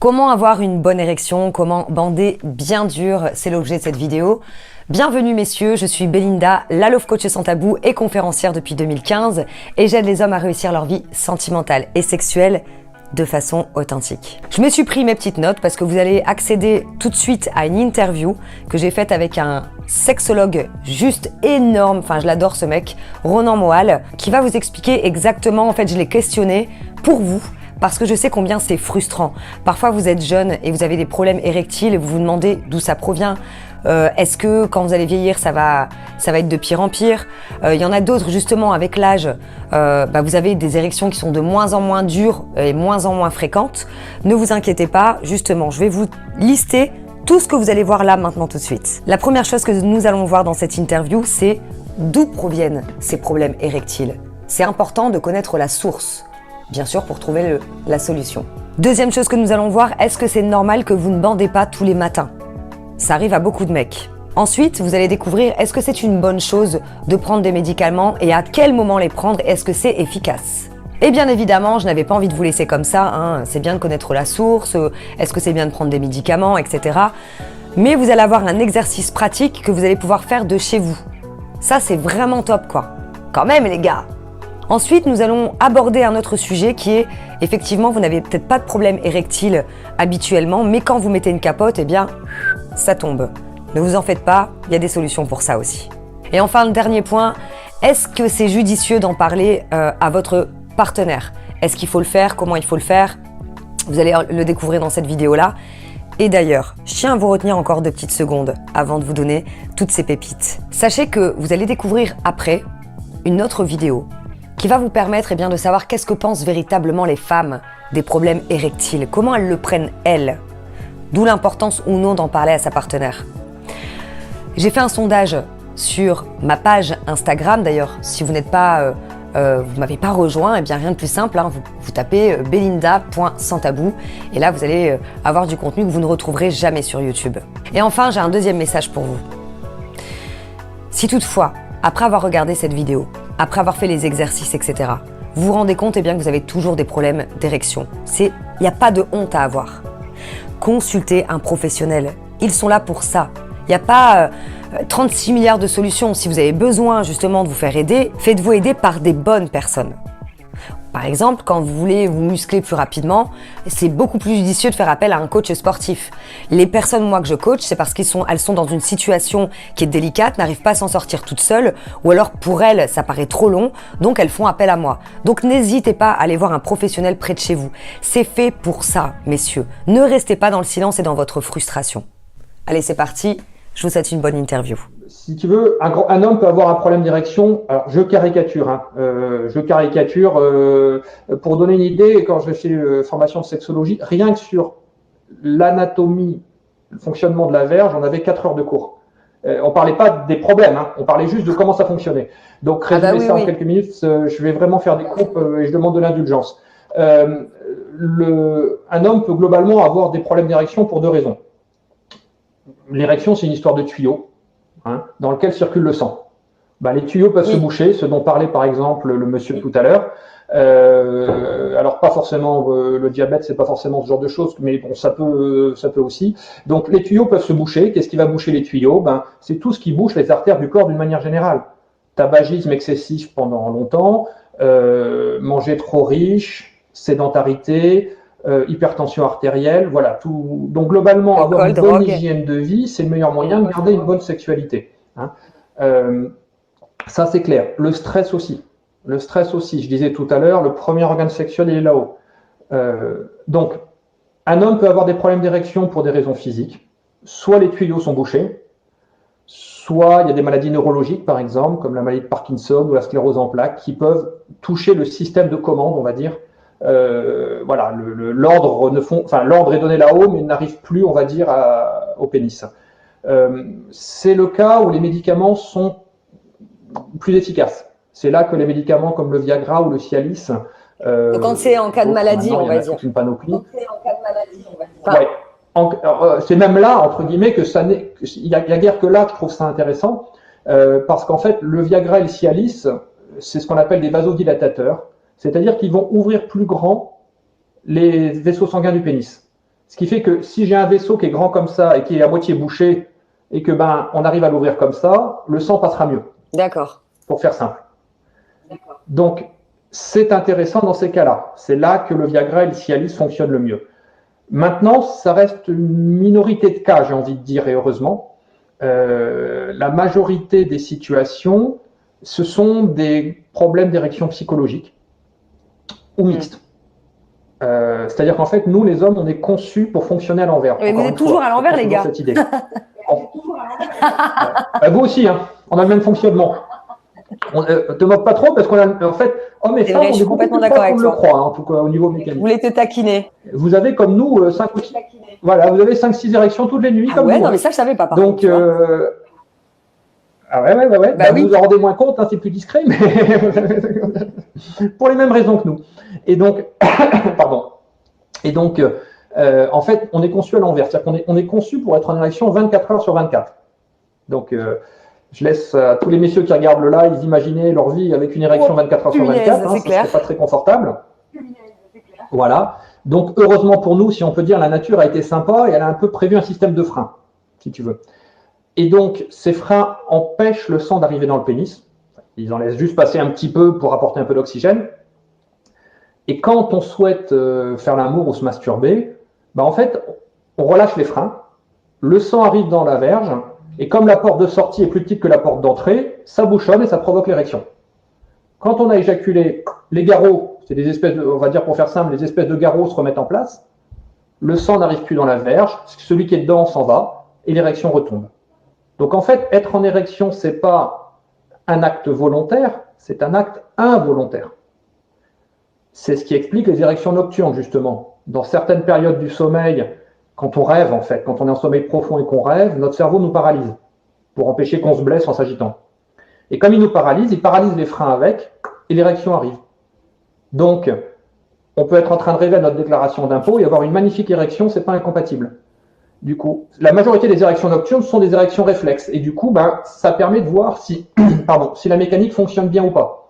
Comment avoir une bonne érection? Comment bander bien dur? C'est l'objet de cette vidéo. Bienvenue messieurs, je suis Belinda, la Love Coach sans tabou et conférencière depuis 2015 et j'aide les hommes à réussir leur vie sentimentale et sexuelle de façon authentique. Je me suis pris mes petites notes parce que vous allez accéder tout de suite à une interview que j'ai faite avec un sexologue juste énorme, enfin je l'adore ce mec, Ronan Moal, qui va vous expliquer exactement, en fait je l'ai questionné pour vous, parce que je sais combien c'est frustrant. Parfois vous êtes jeune et vous avez des problèmes érectiles et vous vous demandez d'où ça provient. Est-ce que quand vous allez vieillir, ça va être de pire en pire? Il y en a d'autres justement avec l'âge, vous avez des érections qui sont de moins en moins dures et moins en moins fréquentes. Ne vous inquiétez pas, justement, je vais vous lister tout ce que vous allez voir là maintenant tout de suite. La première chose que nous allons voir dans cette interview, c'est d'où proviennent ces problèmes érectiles. C'est important de connaître la source, bien sûr pour trouver la solution. Deuxième chose que nous allons voir, est-ce que c'est normal que vous ne bandez pas tous les matins? Ça arrive à beaucoup de mecs. Ensuite, vous allez découvrir est-ce que c'est une bonne chose de prendre des médicaments et à quel moment les prendre, est-ce que c'est efficace? Et bien évidemment, je n'avais pas envie de vous laisser comme ça, hein. C'est bien de connaître la source, est-ce que c'est bien de prendre des médicaments, etc. Mais vous allez avoir un exercice pratique que vous allez pouvoir faire de chez vous. Ça, c'est vraiment top quoi. Quand même les gars. Ensuite, nous allons aborder un autre sujet qui est, effectivement, vous n'avez peut-être pas de problème érectile habituellement, mais quand vous mettez une capote, eh bien, ça tombe. Ne vous en faites pas, il y a des solutions pour ça aussi. Et enfin, le dernier point, est-ce que c'est judicieux d'en parler à votre partenaire? Est-ce qu'il faut le faire? Comment il faut le faire? Vous allez le découvrir dans cette vidéo-là. Et d'ailleurs, je tiens à vous retenir encore 2 petites secondes avant de vous donner toutes ces pépites. Sachez que vous allez découvrir après une autre vidéo qui va vous permettre de savoir qu'est-ce que pensent véritablement les femmes des problèmes érectiles, comment elles le prennent elles, d'où l'importance ou non d'en parler à sa partenaire. J'ai fait un sondage sur ma page Instagram, d'ailleurs, si vous n'êtes pas, vous m'avez pas rejoint, eh bien rien de plus simple, hein, vous tapez belinda.sanstabou et là vous allez avoir du contenu que vous ne retrouverez jamais sur YouTube. Et enfin, j'ai un deuxième message pour vous. Si toutefois, après avoir regardé cette vidéo, après avoir fait les exercices, etc., vous vous rendez compte que vous avez toujours des problèmes d'érection. Il n'y a pas de honte à avoir. Consultez un professionnel. Ils sont là pour ça. Il n'y a pas 36 milliards de solutions. Si vous avez besoin justement de vous faire aider, faites-vous aider par des bonnes personnes. Par exemple, quand vous voulez vous muscler plus rapidement, c'est beaucoup plus judicieux de faire appel à un coach sportif. Les personnes, moi, que je coach, c'est parce elles sont dans une situation qui est délicate, n'arrivent pas à s'en sortir toutes seules, ou alors pour elles, ça paraît trop long, donc elles font appel à moi. Donc n'hésitez pas à aller voir un professionnel près de chez vous. C'est fait pour ça, messieurs. Ne restez pas dans le silence et dans votre frustration. Allez, c'est parti. Je vous souhaite une bonne interview. Si tu veux, un homme peut avoir un problème d'érection. Alors, je caricature. Pour donner une idée, quand je fais formation de sexologie, rien que sur l'anatomie, le fonctionnement de la verge, on avait 4 heures de cours. On parlait pas des problèmes, hein, on parlait juste de comment ça fonctionnait. Donc, résumer ça en quelques minutes, je vais vraiment faire des coupes et je demande de l'indulgence. Un homme peut globalement avoir des problèmes d'érection pour 2 raisons. L'érection, c'est une histoire de tuyaux, hein, dans lequel circule le sang. Les tuyaux peuvent se boucher, ce dont parlait par exemple le monsieur tout à l'heure. Alors pas forcément le diabète, c'est pas forcément ce genre de choses, mais bon, ça peut aussi. Donc les tuyaux peuvent se boucher. Qu'est-ce qui va boucher les tuyaux? C'est tout ce qui bouche les artères du corps d'une manière générale. Tabagisme excessif pendant longtemps, manger trop riche, sédentarité, hypertension artérielle, voilà tout. Donc globalement, avoir une bonne hygiène de vie, c'est le meilleur moyen de garder une bonne sexualité. Hein. Ça c'est clair. Le stress aussi. Je disais tout à l'heure, le premier organe sexuel il est là-haut. Donc, un homme peut avoir des problèmes d'érection pour des raisons physiques. Soit les tuyaux sont bouchés, soit il y a des maladies neurologiques, par exemple, comme la maladie de Parkinson ou la sclérose en plaques, qui peuvent toucher le système de commande, on va dire. L'ordre est donné là-haut, mais il n'arrive plus, on va dire, au pénis. C'est le cas où les médicaments sont plus efficaces. C'est là que les médicaments comme le Viagra ou le Cialis. Quand c'est en cas de maladie, on va dire. Une panoplie. C'est même là, entre guillemets, que ça n'est. Il y a guère que là que je trouve ça intéressant, parce qu'en fait, le Viagra et le Cialis, c'est ce qu'on appelle des vasodilatateurs. C'est-à-dire qu'ils vont ouvrir plus grand les vaisseaux sanguins du pénis. Ce qui fait que si j'ai un vaisseau qui est grand comme ça et qui est à moitié bouché et que on arrive à l'ouvrir comme ça, le sang passera mieux. D'accord. Pour faire simple. Donc, c'est intéressant dans ces cas-là. C'est là que le Viagra et le Cialis fonctionnent le mieux. Maintenant, ça reste une minorité de cas, j'ai envie de dire, et heureusement. La majorité des situations, ce sont des problèmes d'érection psychologique ou mixtes. C'est-à-dire qu'en fait, nous, les hommes, on est conçus pour fonctionner à l'envers. Mais vous êtes toujours à l'envers, les gars. Cette idée. Vous aussi, hein, on a le même fonctionnement. On te moque pas trop parce qu'on a, en fait, hommes et femmes, on est beaucoup plus proches qu'on le croit, hein, en tout cas au niveau mécanique. Vous voulez te taquiner. Vous avez comme nous 5 ou 6. Voilà, vous avez 5-6 érections toutes les nuits comme nous. Non, mais ça, je savais pas. Par Donc, contre, ah ouais. Oui. Vous vous en rendez moins compte, hein, c'est plus discret, mais pour les mêmes raisons que nous. Et donc, pardon. Et donc, en fait, on est conçu à l'envers. C'est-à-dire qu'on est conçu pour être en érection 24 heures sur 24. Donc, je laisse à tous les messieurs qui regardent le live imaginer leur vie avec une érection 24 heures sur 24. Hein, c'est pas très confortable. Voilà. Donc, heureusement pour nous, si on peut dire, la nature a été sympa et elle a un peu prévu un système de frein, si tu veux. Et donc, ces freins empêchent le sang d'arriver dans le pénis. Ils en laissent juste passer un petit peu pour apporter un peu d'oxygène. Et quand on souhaite faire l'amour ou se masturber, en fait, on relâche les freins, le sang arrive dans la verge, et comme la porte de sortie est plus petite que la porte d'entrée, ça bouchonne et ça provoque l'érection. Quand on a éjaculé, les garrots, c'est des espèces de, on va dire pour faire simple, les espèces de garrots se remettent en place, le sang n'arrive plus dans la verge, celui qui est dedans s'en va, et l'érection retombe. Donc en fait, être en érection, c'est pas un acte volontaire, c'est un acte involontaire. C'est ce qui explique les érections nocturnes, justement. Dans certaines périodes du sommeil, quand on rêve, en fait, quand on est en sommeil profond et qu'on rêve, notre cerveau nous paralyse pour empêcher qu'on se blesse en s'agitant. Et comme il nous paralyse, il paralyse les freins avec, et l'érection arrive. Donc, on peut être en train de rêver à notre déclaration d'impôt et avoir une magnifique érection, c'est pas incompatible. Du coup, la majorité des érections nocturnes sont des érections réflexes. Et du coup, ça permet de voir si, si la mécanique fonctionne bien ou pas.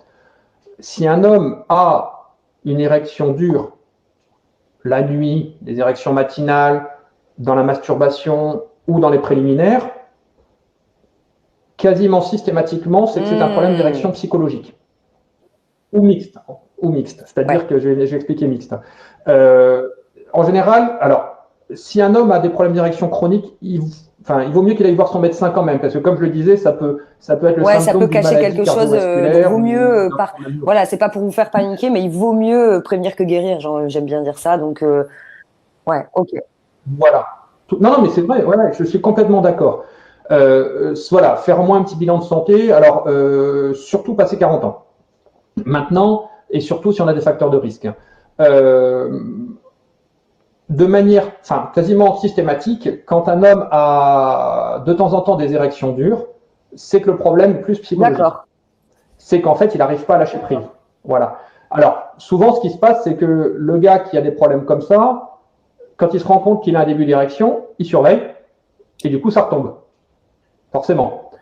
Si un homme a une érection dure la nuit, des érections matinales, dans la masturbation ou dans les préliminaires, quasiment systématiquement, c'est que c'est un problème d'érection psychologique. Ou mixte. C'est-à-dire que je vais expliquer mixte. En général, alors, si un homme a des problèmes d'érection chronique, il vaut mieux qu'il aille voir son médecin quand même, parce que comme je le disais, ça peut être le symptôme ça peut cacher quelque chose. Il vaut mieux, voilà, c'est pas pour vous faire paniquer, mais il vaut mieux prévenir que guérir. J'aime bien dire ça, donc ouais, ok. Voilà. Non, mais c'est vrai. Ouais, je suis complètement d'accord. Voilà, faire au moins un petit bilan de santé. Alors, surtout passer 40 ans. Maintenant, et surtout si on a des facteurs de risque. De manière quasiment systématique, quand un homme a de temps en temps des érections dures, c'est que le problème est plus psychologique. C'est qu'en fait, il n'arrive pas à lâcher prise. Voilà. Alors, souvent, ce qui se passe, c'est que le gars qui a des problèmes comme ça, quand il se rend compte qu'il a un début d'érection, il surveille, et du coup, ça retombe. Forcément.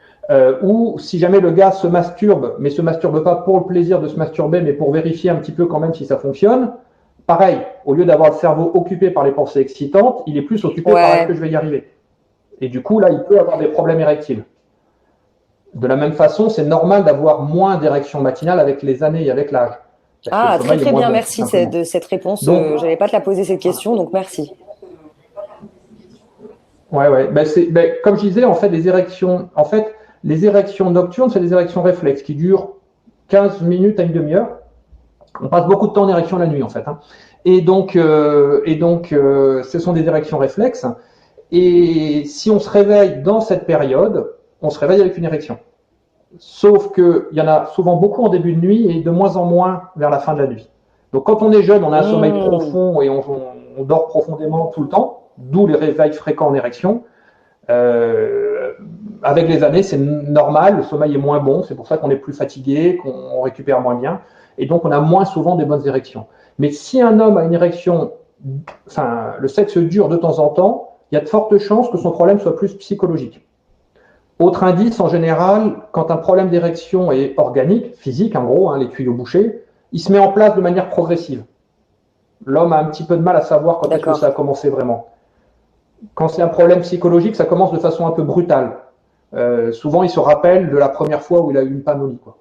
Ou si jamais le gars se masturbe, mais se masturbe pas pour le plaisir de se masturber, mais pour vérifier un petit peu quand même si ça fonctionne, pareil, au lieu d'avoir le cerveau occupé par les pensées excitantes, il est plus occupé par est-ce que je vais y arriver. Et du coup, là, il peut avoir des problèmes érectiles. De la même façon, c'est normal d'avoir moins d'érections matinales avec les années et avec l'âge. Très bien, bon, merci de cette réponse. Je n'allais pas te la poser cette question, donc merci. Ouais. Comme je disais, en fait, les érections nocturnes, c'est des érections réflexes qui durent 15 minutes à une demi-heure. On passe beaucoup de temps en érection la nuit, en fait. Hein. Et donc, ce sont des érections réflexes. Et si on se réveille dans cette période, on se réveille avec une érection. Sauf qu'il y en a souvent beaucoup en début de nuit et de moins en moins vers la fin de la nuit. Donc, quand on est jeune, on a un sommeil profond et on dort profondément tout le temps, d'où les réveils fréquents en érection. Avec les années, c'est normal, le sommeil est moins bon, c'est pour ça qu'on est plus fatigué, qu'on récupère moins bien. Et donc, on a moins souvent des bonnes érections. Mais si un homme a une érection, le sexe dure de temps en temps, il y a de fortes chances que son problème soit plus psychologique. Autre indice, en général, quand un problème d'érection est organique, physique, en gros, les tuyaux bouchés, il se met en place de manière progressive. L'homme a un petit peu de mal à savoir quand est-ce que ça a commencé vraiment. Quand c'est un problème psychologique, ça commence de façon un peu brutale. Souvent, il se rappelle de la première fois où il a eu une panne au lit, quoi.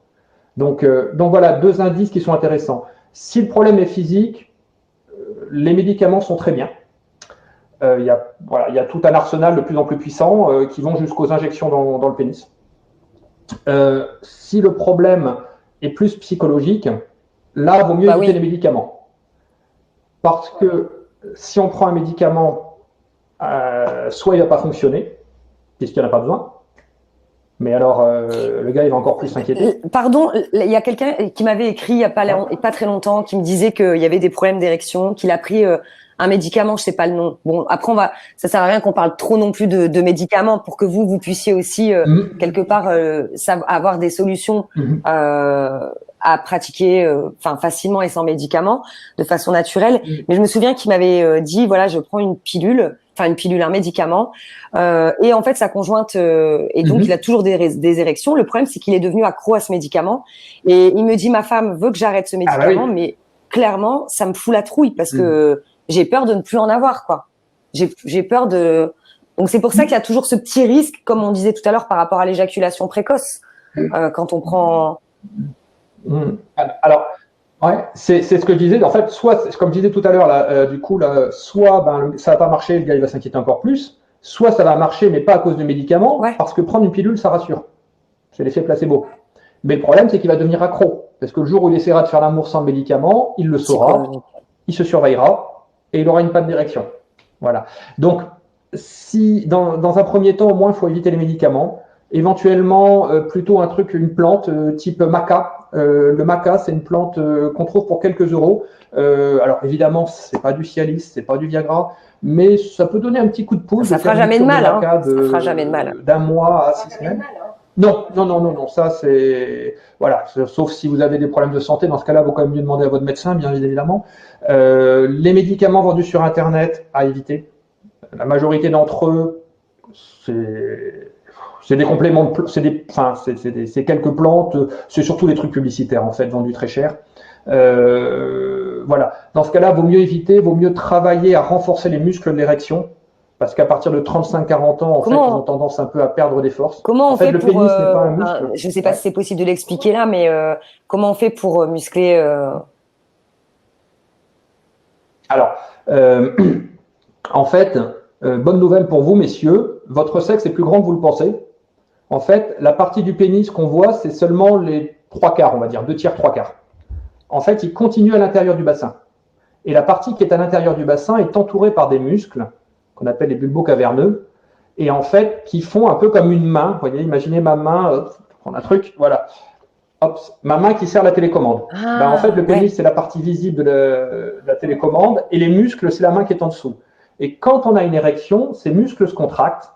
Donc voilà, deux indices qui sont intéressants. Si le problème est physique, les médicaments sont très bien. Il y a tout un arsenal de plus en plus puissant qui vont jusqu'aux injections dans le pénis. Si le problème est plus psychologique, là, il vaut mieux éviter les médicaments. Parce que si on prend un médicament, soit il ne va pas fonctionner, puisqu'il n'y en a pas besoin, mais alors le gars, il va encore plus s'inquiéter. Pardon, il y a quelqu'un qui m'avait écrit il n'y a pas très longtemps, qui me disait qu'il y avait des problèmes d'érection, qu'il a pris un médicament, je sais pas le nom. Bon, après, ça sert à rien qu'on parle trop non plus de médicaments pour que vous puissiez aussi quelque part avoir des solutions à pratiquer, facilement et sans médicaments, de façon naturelle. Mais je me souviens qu'il m'avait dit, voilà, je prends une pilule, un médicament, et en fait sa conjointe, et donc il a toujours des érections. Le problème, c'est qu'il est devenu accro à ce médication, et il me dit, ma femme veut que j'arrête ce médicament, mais clairement, ça me fout la trouille parce que j'ai peur de ne plus en avoir, quoi. J'ai peur de... Donc c'est pour ça qu'il y a toujours ce petit risque, comme on disait tout à l'heure, par rapport à l'éjaculation précoce, quand on prend... Alors, ouais, c'est ce que je disais. En fait, soit, comme je disais tout à l'heure, soit ça va pas marcher, le gars il va s'inquiéter encore plus, soit ça va marcher, mais pas à cause du médicament, parce que prendre une pilule, ça rassure. C'est l'effet placebo. Mais le problème, c'est qu'il va devenir accro. Parce que le jour où il essaiera de faire l'amour sans médicament, il le saura, il se surveillera, et il aura une panne d'érection. Voilà. Donc, si dans un premier temps, au moins, il faut éviter les médicaments. Éventuellement, plutôt une plante type maca. Le maca, c'est une plante qu'on trouve pour quelques euros. Alors, évidemment, c'est pas du Cialis, c'est pas du Viagra, mais ça peut donner un petit coup de pouce. Ça fera jamais de mal, hein. Ça fera jamais de mal. D'un mois à 6 semaines. Non, ça c'est... Voilà, sauf si vous avez des problèmes de santé, dans ce cas-là, il vaut quand même mieux demander à votre médecin, bien évidemment. Les médicaments vendus sur Internet, à éviter. La majorité d'entre eux, c'est des compléments, c'est quelques plantes, c'est surtout des trucs publicitaires, en fait, vendus très cher. Voilà, dans ce cas-là, vaut mieux éviter, vaut mieux travailler à renforcer les muscles de l'érection. Parce qu'à partir de 35-40 ans, en fait, ils ont tendance un peu à perdre des forces. Comment on fait le pour, pénis n'est pas un muscle. je ne sais pas si c'est possible de l'expliquer là, mais comment on fait pour muscler Alors, en fait, bonne nouvelle pour vous, messieurs, votre sexe est plus grand que vous le pensez. En fait, la partie du pénis qu'on voit, c'est seulement les 3/4, on va dire, 2/3, 3/4. En fait, il continue à l'intérieur du bassin. Et la partie qui est à l'intérieur du bassin est entourée par des muscles qu'on appelle les bulbos caverneux, et en fait, qui font un peu comme une main. Vous voyez, imaginez ma main, hop, prendre un truc, voilà. Hop, ma main qui sert la télécommande. En fait, le pénis, c'est la partie visible de la télécommande, et les muscles, c'est la main qui est en dessous. Et quand on a une érection, ces muscles se contractent,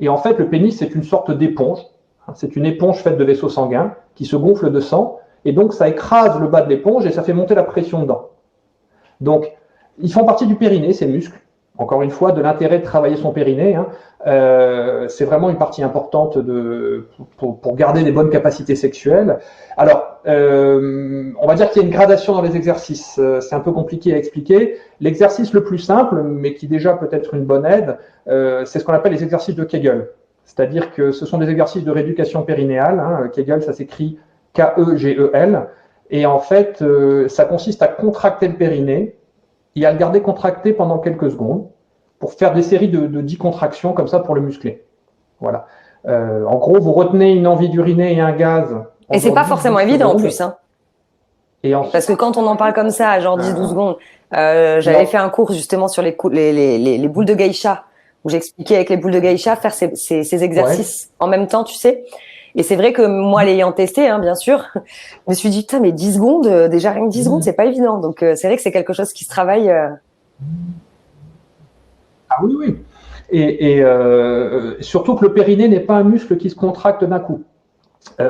et en fait, le pénis, c'est une sorte d'éponge. C'est une éponge faite de vaisseaux sanguins qui se gonfle de sang, et donc ça écrase le bas de l'éponge et ça fait monter la pression dedans. Donc, ils font partie du périnée, ces muscles. Encore une fois, de l'intérêt de travailler son périnée. C'est vraiment une partie importante pour garder des bonnes capacités sexuelles. Alors, on va dire qu'il y a une gradation dans les exercices. C'est un peu compliqué à expliquer. L'exercice le plus simple, mais qui déjà peut être une bonne aide, c'est ce qu'on appelle les exercices de Kegel. C'est-à-dire que ce sont des exercices de rééducation périnéale. Kegel, ça s'écrit K-E-G-E-L. Et en fait, ça consiste à contracter le périnée et à le garder contracté pendant quelques secondes pour faire des séries de 10 contractions comme ça pour le muscler. Voilà. En gros, vous retenez une envie d'uriner et un gaz. Et c'est pas forcément évident en plus. Hein. Et ensuite, parce que quand on en parle comme ça, genre 10-12 secondes, j'avais fait un cours justement sur les boules de geisha, où j'expliquais avec les boules de geisha faire ces exercices en même temps, tu sais. Et c'est vrai que moi, l'ayant testé, bien sûr, je me suis dit, putain, mais 10 secondes, déjà rien que 10 secondes, c'est pas évident. Donc, c'est vrai que c'est quelque chose qui se travaille. Ah oui, oui. Et surtout que le périnée n'est pas un muscle qui se contracte d'un coup.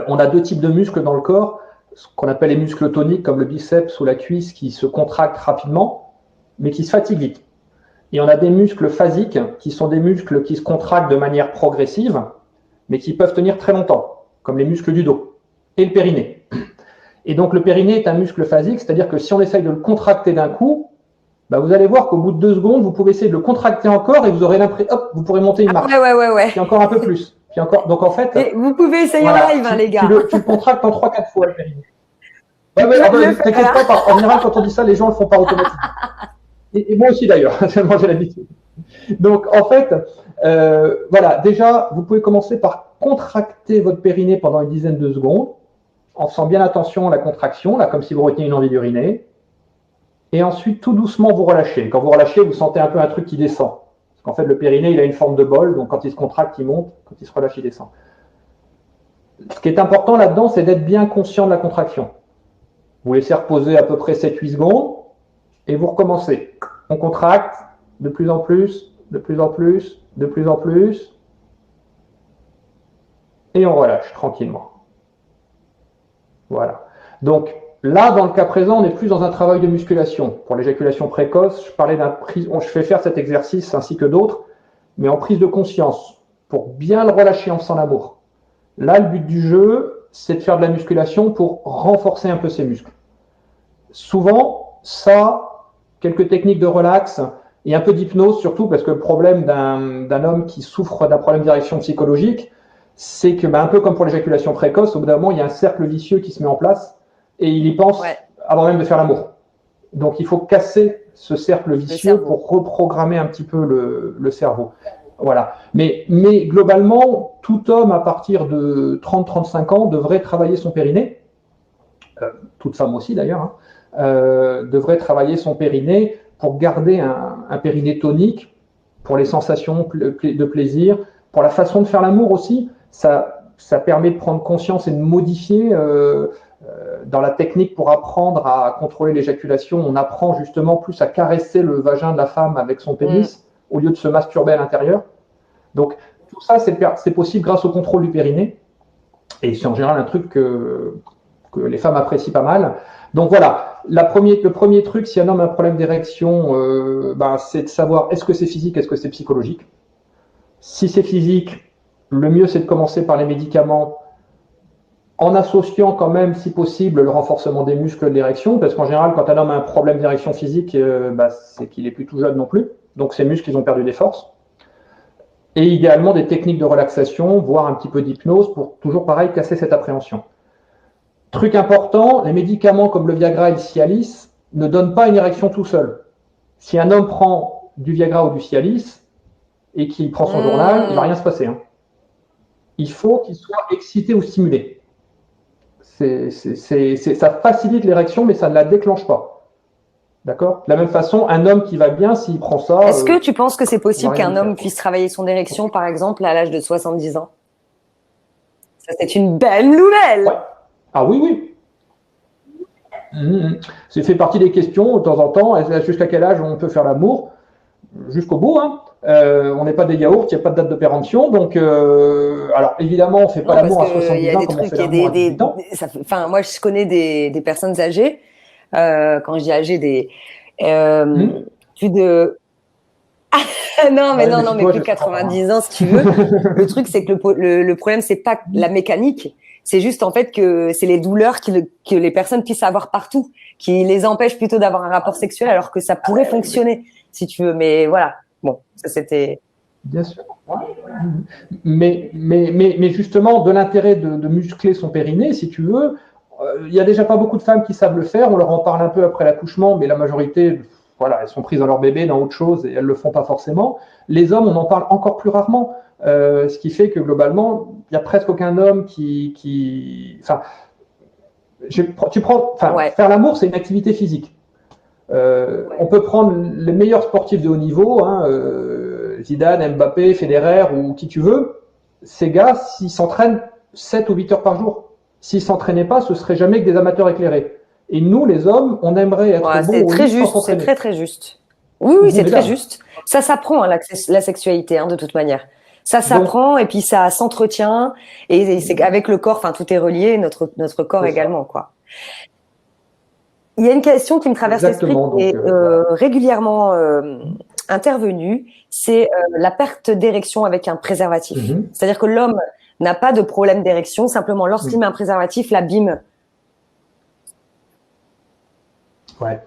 On a deux types de muscles dans le corps, ce qu'on appelle les muscles toniques, comme le biceps ou la cuisse, qui se contractent rapidement, mais qui se fatiguent vite. Et on a des muscles phasiques, qui sont des muscles qui se contractent de manière progressive, mais qui peuvent tenir très longtemps, comme les muscles du dos et le périnée. Et donc le périnée est un muscle phasique, c'est-à-dire que si on essaye de le contracter d'un coup, bah, vous allez voir qu'au bout de 2 secondes, vous pouvez essayer de le contracter encore et vous aurez l'impression, hop, vous pourrez monter une marche. Ouais. Puis encore un peu plus. Puis encore. Donc en fait. Et vous pouvez essayer en live, hein, les gars. Tu le contractes en 3-4 fois, le périnée. T'inquiète pas, en général, quand on dit ça, les gens le font pas automatiquement. Et moi aussi d'ailleurs, moi j'ai l'habitude. Donc en fait, voilà, déjà, vous pouvez commencer par contracter votre périnée pendant une dizaine de secondes, en faisant bien attention à la contraction, là, comme si vous reteniez une envie d'uriner. Et ensuite, tout doucement, vous relâchez. Quand vous relâchez, vous sentez un peu un truc qui descend. Parce qu'en fait, le périnée, il a une forme de bol, donc quand il se contracte, il monte, quand il se relâche, il descend. Ce qui est important là-dedans, c'est d'être bien conscient de la contraction. Vous laissez reposer à peu près 7-8 secondes, et vous recommencez. On contracte de plus en plus, de plus en plus, de plus en plus, et on relâche tranquillement. Voilà. Donc là, dans le cas présent, on est plus dans un travail de musculation. Pour l'éjaculation précoce, je fais faire cet exercice ainsi que d'autres, mais en prise de conscience, pour bien le relâcher en faisant l'amour. Là, le but du jeu, c'est de faire de la musculation pour renforcer un peu ses muscles. Souvent, ça, quelques techniques de relax et un peu d'hypnose, surtout parce que le problème d'un homme qui souffre d'un problème d'érection psychologique, c'est que, un peu comme pour l'éjaculation précoce, au bout d'un moment, il y a un cercle vicieux qui se met en place et il y pense avant même de faire l'amour. Donc, il faut casser ce cercle vicieux pour reprogrammer un petit peu le cerveau. Voilà. Mais globalement, tout homme à partir de 30-35 ans devrait travailler son périnée. Toute femme aussi d'ailleurs, devrait travailler son périnée pour garder un périnée tonique, pour les sensations de plaisir, pour la façon de faire l'amour aussi. Ça permet de prendre conscience et de modifier dans la technique pour apprendre à contrôler l'éjaculation. On apprend justement plus à caresser le vagin de la femme avec son pénis au lieu de se masturber à l'intérieur. Donc tout ça, c'est possible grâce au contrôle du périnée. Et c'est en général un truc que les femmes apprécient pas mal. Donc voilà, le premier truc, si un homme a un problème d'érection, c'est de savoir est-ce que c'est physique, est-ce que c'est psychologique. Si c'est physique, le mieux c'est de commencer par les médicaments en associant quand même, si possible, le renforcement des muscles de l'érection, parce qu'en général, quand un homme a un problème d'érection physique, c'est qu'il est plus tout jeune non plus. Donc ses muscles, ils ont perdu des forces. Et idéalement, des techniques de relaxation, voire un petit peu d'hypnose pour toujours pareil casser cette appréhension. Truc important, les médicaments comme le Viagra et le Cialis ne donnent pas une érection tout seul. Si un homme prend du Viagra ou du Cialis et qu'il prend son journal, il ne va rien se passer. Il faut qu'il soit excité ou stimulé. Ça facilite l'érection, mais ça ne la déclenche pas. D'accord ? De la même façon, un homme qui va bien, s'il prend ça... Est-ce que tu penses que c'est possible qu'un homme puisse travailler son érection, par exemple, à l'âge de 70 ans ? Ça, c'est une belle nouvelle. Ouais. Ah oui. C'est fait partie des questions de temps en temps. Jusqu'à quel âge on peut faire l'amour ? Jusqu'au bout. On n'est pas des yaourts, il n'y a pas de date de péremption. Donc, alors évidemment, on ne fait pas l'amour à 70 ans comme on fait l'amour à 18 ans. Moi, je connais des personnes âgées. Quand je dis âgées, plus de... non, mais plus de 90 ans, si tu veux. Le truc, c'est que le problème, c'est pas la mécanique. C'est juste, en fait, que c'est les douleurs que les personnes puissent avoir partout, qui les empêchent plutôt d'avoir un rapport sexuel, alors que ça pourrait fonctionner, si tu veux. Mais voilà. Bon, ça, c'était... Bien sûr. Mais justement, de l'intérêt de muscler son périnée, si tu veux, il y a déjà pas beaucoup de femmes qui savent le faire. On leur en parle un peu après l'accouchement, mais la majorité... Voilà, elles sont prises dans leur bébé, dans autre chose, et elles le font pas forcément. Les hommes, on en parle encore plus rarement, ce qui fait que globalement, il y a presque aucun homme faire l'amour, c'est une activité physique. On peut prendre les meilleurs sportifs de haut niveau, Zidane, Mbappé, Federer ou qui tu veux. Ces gars, s'ils s'entraînent 7 ou 8 heures par jour, s'ils s'entraînaient pas, ce serait jamais que des amateurs éclairés. Et nous, les hommes, on aimerait être bons. C'est très juste, c'est très juste. Oui, c'est très juste. Ça s'apprend, la sexualité, de toute manière. Ça s'apprend et puis ça s'entretient. Et c'est avec le corps, tout est relié, notre corps également, quoi. Il y a une question qui me traverse l'esprit qui est régulièrement intervenue, c'est la perte d'érection avec un préservatif. C'est-à-dire que l'homme n'a pas de problème d'érection, simplement lorsqu'il met un préservatif, l'abîme. Ouais.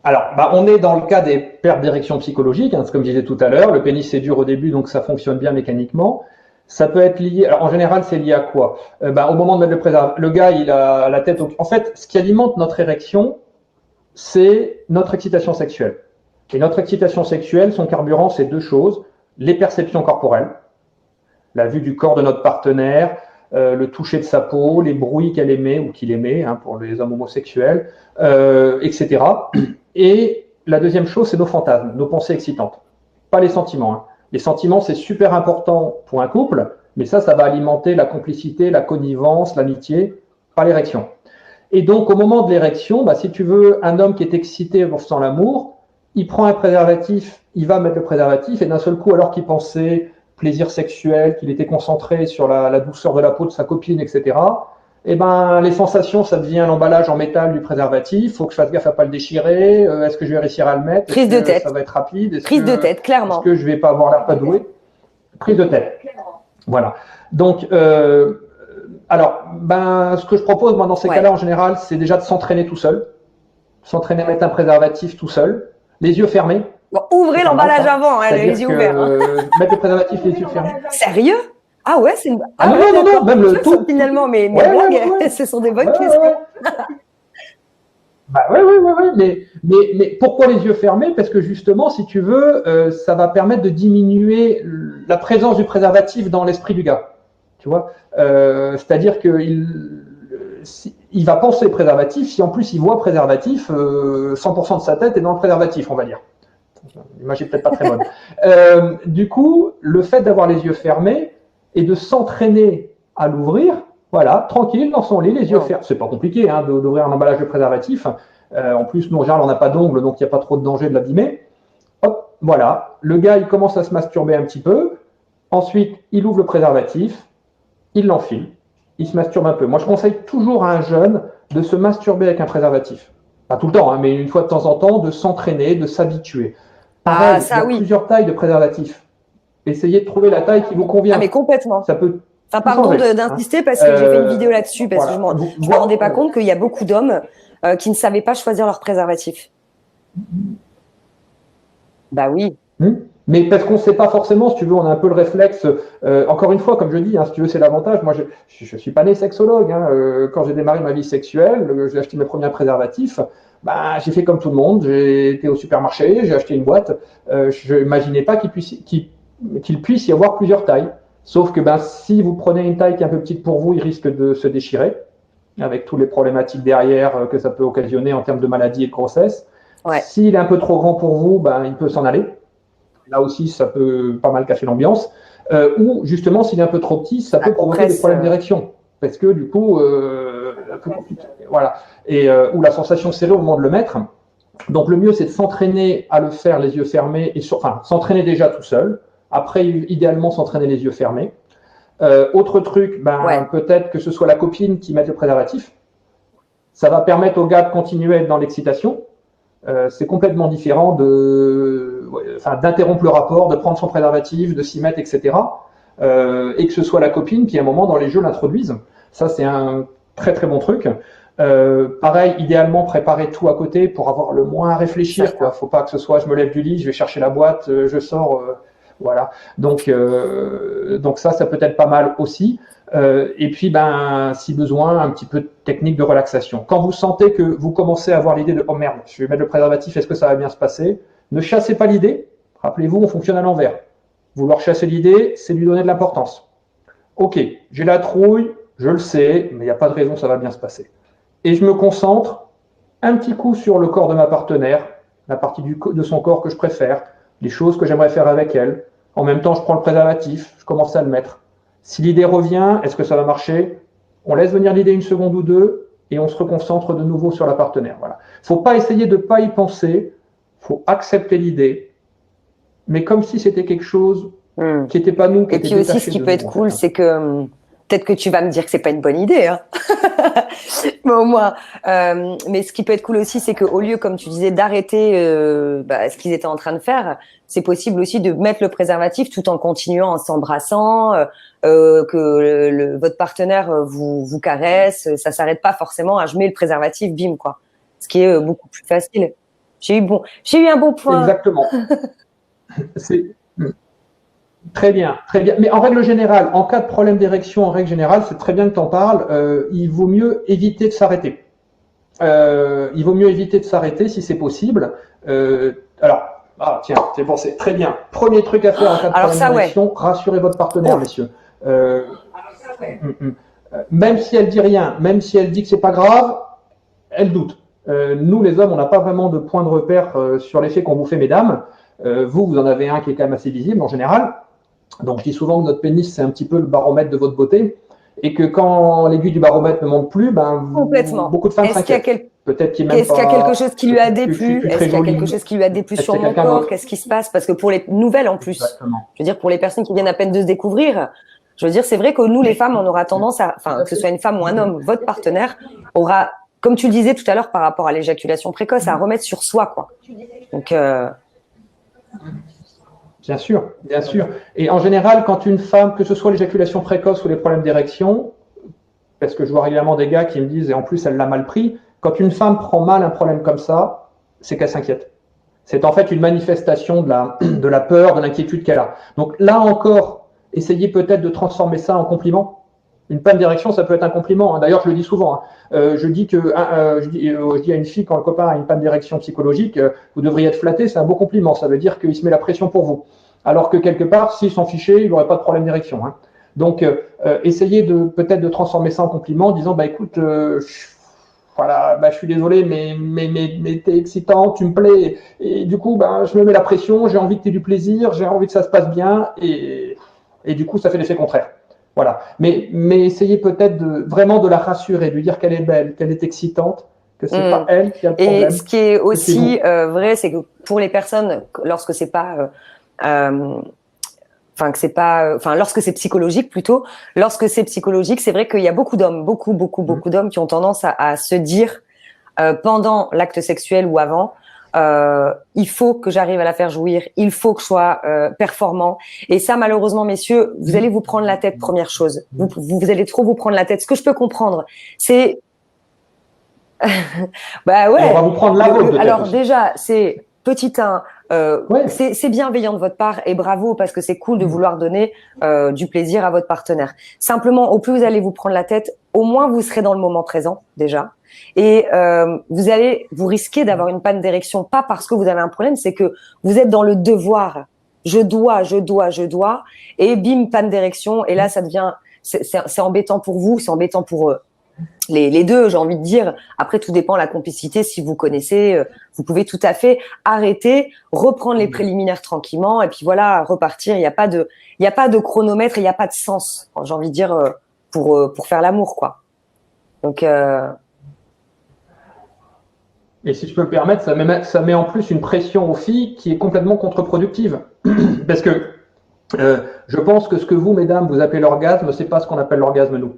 Alors, on est dans le cas des pertes d'érection psychologiques, hein, comme je disais tout à l'heure. Le pénis c'est dur au début, donc ça fonctionne bien mécaniquement. Ça peut être lié. Alors, en général, c'est lié à quoi? Au moment de mettre le préservatif, le gars, il a la tête. En fait, ce qui alimente notre érection, c'est notre excitation sexuelle. Et notre excitation sexuelle, son carburant, c'est deux choses les perceptions corporelles, la vue du corps de notre partenaire, le toucher de sa peau, les bruits qu'elle émet ou qu'il émet, hein, pour les hommes homosexuels, etc. Et la deuxième chose, c'est nos fantasmes, nos pensées excitantes, pas les sentiments. Hein. Les sentiments, c'est super important pour un couple, mais ça va alimenter la complicité, la connivence, l'amitié, pas l'érection. Et donc, au moment de l'érection, si tu veux, un homme qui est excité en faisant l'amour, il prend un préservatif, il va mettre le préservatif, et d'un seul coup, alors qu'il pensait plaisir sexuel, qu'il était concentré sur la douceur de la peau de sa copine, etc., les sensations, ça devient l'emballage en métal du préservatif. Faut que je fasse gaffe à pas le déchirer. Est-ce que je vais réussir à le mettre? Prise de tête. Ça va être rapide? Prise de tête, clairement. Est-ce que je vais pas avoir l'air pas doué? Prise de tête. Voilà. Donc, ce que je propose, moi, dans ces cas-là, en général, c'est déjà de s'entraîner tout seul. S'entraîner à mettre un préservatif tout seul. Les yeux fermés. Bon, ouvrez l'emballage avant, hein, les yeux ouverts. Mettre le préservatif les yeux fermés. Sérieux? Ah ouais, c'est une... non, même le tout. Finalement, mes blagues, ce sont des bonnes questions. Mais pourquoi les yeux fermés? Parce que justement, si tu veux, ça va permettre de diminuer la présence du préservatif dans l'esprit du gars. Tu vois, c'est-à-dire qu'il va penser préservatif si en plus il voit préservatif, 100% de sa tête est dans le préservatif, on va dire. L'image est peut-être pas très bonne. Du coup, le fait d'avoir les yeux fermés et de s'entraîner à l'ouvrir, voilà, tranquille dans son lit, les yeux fermés. C'est pas compliqué hein, d'ouvrir un emballage de préservatif. En plus, nous en général, on n'a pas d'ongles, donc il n'y a pas trop de danger de l'abîmer. Hop, voilà. Le gars, il commence à se masturber un petit peu. Ensuite, il ouvre le préservatif, il l'enfile, il se masturbe un peu. Moi, je conseille toujours à un jeune de se masturber avec un préservatif. Pas tout le temps, hein, mais une fois de temps en temps, de s'entraîner, de s'habituer. Pareil, il y a plusieurs tailles de préservatifs. Essayez de trouver la taille qui vous convient. Ah, mais complètement. Ça peut. Enfin, pardon d'insister parce que j'ai fait une vidéo là-dessus parce que je me rendais pas compte qu'il y a beaucoup d'hommes qui ne savaient pas choisir leur préservatif. Bah oui. Mais parce qu'on ne sait pas forcément, si tu veux, on a un peu le réflexe. Encore une fois, comme je dis, hein, si tu veux, c'est l'avantage. Moi, je suis pas né sexologue. Hein, quand j'ai démarré ma vie sexuelle, j'ai acheté mes premiers préservatifs. J'ai fait comme tout le monde. J'ai été au supermarché, j'ai acheté une boîte. Je n'imaginais pas qu'il puisse y avoir plusieurs tailles. Sauf que si vous prenez une taille qui est un peu petite pour vous, il risque de se déchirer, avec toutes les problématiques derrière que ça peut occasionner en termes de maladie et de grossesse. Ouais. S'il est un peu trop grand pour vous, il peut s'en aller. Là aussi, ça peut pas mal casser l'ambiance. Ou justement, s'il est un peu trop petit, ça peut provoquer des problèmes d'érection. Parce que du coup, voilà. Et ou la sensation serrée au moment de le mettre. Donc le mieux, c'est de s'entraîner à le faire les yeux fermés, s'entraîner déjà tout seul. Après, idéalement, s'entraîner les yeux fermés. Autre truc, peut-être que ce soit la copine qui mette le préservatif. Ça va permettre au gars de continuer à être dans l'excitation. C'est complètement différent d'interrompre le rapport, de prendre son préservatif, de s'y mettre, etc. Et que ce soit la copine qui, à un moment, dans les jeux, l'introduise. Ça, c'est un très très bon truc. Pareil, idéalement, préparer tout à côté pour avoir le moins à réfléchir. Il ne faut pas que ce soit je me lève du lit, je vais chercher la boîte, je sors. Voilà. Donc ça peut être pas mal aussi. Et puis, si besoin, un petit peu de technique de relaxation. Quand vous sentez que vous commencez à avoir l'idée de « Oh merde, je vais mettre le préservatif, est-ce que ça va bien se passer ?» Ne chassez pas l'idée. Rappelez-vous, on fonctionne à l'envers. Vouloir chasser l'idée, c'est lui donner de l'importance. Ok, j'ai la trouille, je le sais, mais il n'y a pas de raison, ça va bien se passer. Et je me concentre un petit coup sur le corps de ma partenaire, la partie de son corps que je préfère, les choses que j'aimerais faire avec elle. En même temps, je prends le préservatif, je commence à le mettre. Si l'idée revient, est-ce que ça va marcher? On laisse venir l'idée une seconde ou deux et on se reconcentre de nouveau sur la partenaire. Voilà. Faut pas essayer de pas y penser, faut accepter l'idée, mais comme si c'était quelque chose qui n'était pas nous. Et puis aussi, ce qui peut être cool, c'est que peut-être que tu vas me dire que c'est pas une bonne idée, hein. Mais au moins. Mais ce qui peut être cool aussi, c'est qu'au lieu, comme tu disais, d'arrêter ce qu'ils étaient en train de faire, c'est possible aussi de mettre le préservatif tout en continuant en s'embrassant, que votre partenaire vous caresse. Ça s'arrête pas forcément à je mets le préservatif, bim quoi. Ce qui est beaucoup plus facile. J'ai eu un bon point. Exactement. C'est très bien, très bien. Mais en règle générale, en cas de problème d'érection, en règle générale, c'est très bien que tu en parles, il vaut mieux éviter de s'arrêter. Il vaut mieux éviter de s'arrêter si c'est possible. Alors, tiens, c'est bon, c'est très bien. Premier truc à faire en cas de problème d'érection, rassurez votre partenaire, messieurs. Même si elle dit rien, même si elle dit que c'est pas grave, elle doute. Nous, les hommes, on n'a pas vraiment de point de repère sur l'effet qu'on vous fait, mesdames. Vous en avez un qui est quand même assez visible en général. Donc, je dis souvent que notre pénis, c'est un petit peu le baromètre de votre beauté. Et que quand l'aiguille du baromètre ne monte plus, complètement. Beaucoup de femmes s'inquiètent. Peut-être qu'il y a quelque chose qui lui a déplu. Est-ce qu'il y a quelque chose qui lui a déplu sur mon corps? Qu'est-ce qui se passe? Parce que pour les nouvelles en plus, je veux dire pour les personnes qui viennent à peine de se découvrir, je veux dire c'est vrai que nous les femmes, on aura tendance à, enfin que ce soit une femme ou un homme, votre partenaire aura, comme tu le disais tout à l'heure par rapport à l'éjaculation précoce, à remettre sur soi quoi. Donc Bien sûr, bien sûr. Et en général, quand une femme, que ce soit l'éjaculation précoce ou les problèmes d'érection, parce que je vois régulièrement des gars qui me disent, et en plus elle l'a mal pris, quand une femme prend mal un problème comme ça, c'est qu'elle s'inquiète. C'est en fait une manifestation de la peur, de l'inquiétude qu'elle a. Donc là encore, essayez peut-être de transformer ça en compliment. Une panne d'érection, ça peut être un compliment. D'ailleurs, je le dis souvent. Je dis à une fille, quand un copain a une panne d'érection psychologique, vous devriez être flatté, c'est un beau compliment. Ça veut dire qu'il se met la pression pour vous. Alors que quelque part, s'il s'en fichait, il n'aurait pas de problème d'érection. Donc, essayez peut-être de transformer ça en compliment en disant, écoute, voilà, je suis désolé, mais t'es excitant, tu me plais. Et du coup, je me mets la pression, j'ai envie que tu aies du plaisir, j'ai envie que ça se passe bien. Et du coup, ça fait l'effet contraire. Voilà. Mais essayez peut-être vraiment de la rassurer, de lui dire qu'elle est belle, qu'elle est excitante, que c'est pas elle qui a le problème. Et ce qui est aussi vrai, c'est que pour les personnes, lorsque c'est pas, lorsque c'est psychologique plutôt, lorsque c'est psychologique, c'est vrai qu'il y a beaucoup d'hommes, beaucoup d'hommes qui ont tendance à se dire pendant l'acte sexuel ou avant, il faut que j'arrive à la faire jouir, il faut que je sois performant. Et ça, malheureusement, messieurs, vous allez vous prendre la tête, première chose. Vous allez trop vous prendre la tête. Ce que je peux comprendre, c'est... On va vous prendre la vôtre. Alors déjà, c'est petit 1, c'est bienveillant de votre part et bravo parce que c'est cool de vouloir donner du plaisir à votre partenaire. Simplement, au plus vous allez vous prendre la tête, au moins vous serez dans le moment présent déjà. Et vous risquez d'avoir une panne d'érection, pas parce que vous avez un problème, c'est que vous êtes dans le devoir. Je dois, et bim, panne d'érection. Et là, ça devient, c'est embêtant pour vous, c'est embêtant pour les deux, j'ai envie de dire. Après, tout dépend de la complicité. Si vous connaissez, vous pouvez tout à fait arrêter, reprendre les préliminaires tranquillement, et puis voilà, repartir. Il n'y a pas de chronomètre, il n'y a pas de sens, j'ai envie de dire, pour faire l'amour, quoi. Donc et si je peux me permettre, ça met en plus une pression aux filles qui est complètement contre-productive. Parce que je pense que ce que vous, mesdames, vous appelez l'orgasme, c'est pas ce qu'on appelle l'orgasme, nous.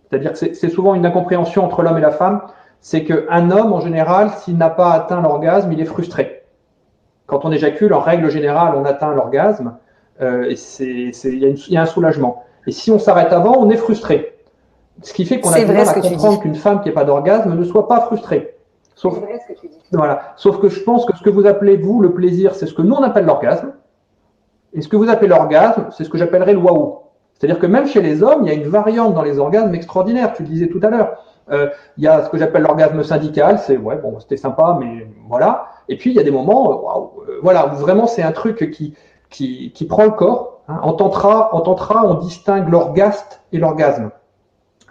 C'est-à-dire que c'est souvent une incompréhension entre l'homme et la femme. C'est qu'un homme, en général, s'il n'a pas atteint l'orgasme, il est frustré. Quand on éjacule, en règle générale, on atteint l'orgasme et il y a un soulagement. Et si on s'arrête avant, on est frustré. Ce qui fait qu'on a du mal à comprendre qu'une femme qui n'a pas d'orgasme ne soit pas frustrée. Sauf, vrai ce que tu dis. Voilà. Sauf que je pense que ce que vous appelez, vous, le plaisir, c'est ce que nous, on appelle l'orgasme. Et ce que vous appelez l'orgasme, c'est ce que j'appellerais le waouh. C'est-à-dire que même chez les hommes, il y a une variante dans les orgasmes extraordinaire. Tu le disais tout à l'heure. Il y a ce que j'appelle l'orgasme syndical. C'est, c'était sympa, mais voilà. Et puis, il y a des moments, voilà, où vraiment c'est un truc qui prend le corps. En tantra, on distingue l'orgaste et l'orgasme.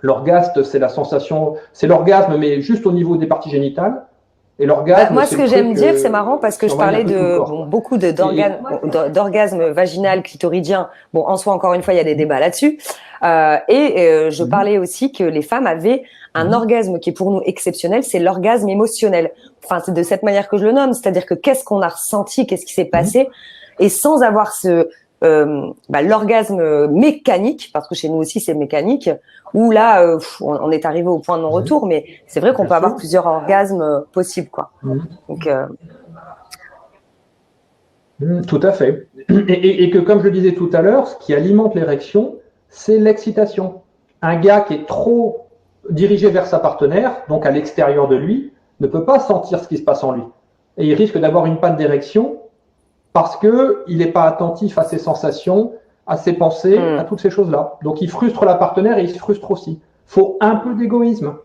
L'orgaste, c'est la sensation, c'est l'orgasme, mais juste au niveau des parties génitales. Et l'orgasme, moi, ce que j'aime dire, c'est marrant parce que je parlais beaucoup d'orgasme vaginal, clitoridien. Bon, en soi, encore une fois, il y a des débats là-dessus. Je parlais aussi que les femmes avaient un orgasme qui est pour nous exceptionnel, c'est l'orgasme émotionnel. Enfin, c'est de cette manière que je le nomme, c'est-à-dire que qu'est-ce qu'on a ressenti, qu'est-ce qui s'est passé, et sans avoir l'orgasme mécanique, parce que chez nous aussi c'est mécanique, où là on est arrivé au point de non-retour, mais c'est vrai qu'on peut avoir plusieurs orgasmes possibles, quoi. Donc tout à fait. Et que comme je le disais tout à l'heure, ce qui alimente l'érection, c'est l'excitation. Un gars qui est trop dirigé vers sa partenaire, donc à l'extérieur de lui, ne peut pas sentir ce qui se passe en lui. et il risque d'avoir une panne d'érection parce qu'il n'est pas attentif à ses sensations, à ses pensées, à toutes ces choses-là. Donc il frustre la partenaire et il se frustre aussi. Il faut un peu d'égoïsme,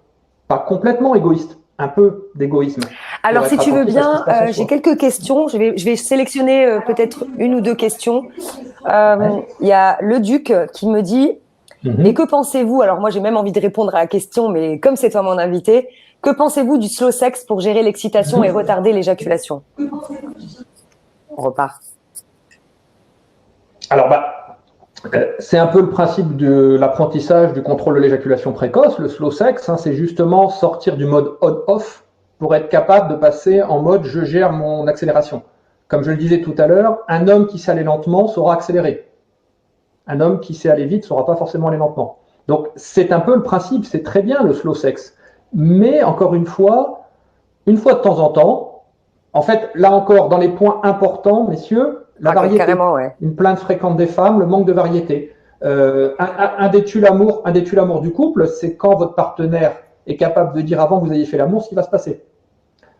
pas complètement égoïste, un peu d'égoïsme. Alors si tu veux bien, j'ai quelques questions, je vais sélectionner peut-être une ou deux questions. Il y a le Duc qui me dit, et que pensez-vous, alors moi j'ai même envie de répondre à la question, mais comme c'est toi mon invité, que pensez-vous du slow sex pour gérer l'excitation et retarder l'éjaculation? On repart. Alors, c'est un peu le principe de l'apprentissage du contrôle de l'éjaculation précoce. Le slow sex, c'est justement sortir du mode on-off pour être capable de passer en mode je gère mon accélération. Comme je le disais tout à l'heure, un homme qui sait aller lentement saura accélérer. Un homme qui sait aller vite ne saura pas forcément aller lentement. Donc, c'est un peu le principe, c'est très bien le slow sex. Mais encore une fois de temps en temps, en fait, là encore, dans les points importants, messieurs, la variété, une plainte fréquente des femmes, le manque de variété. Un des tue-l'amour du couple, c'est quand votre partenaire est capable de dire avant que vous ayez fait l'amour ce qui va se passer.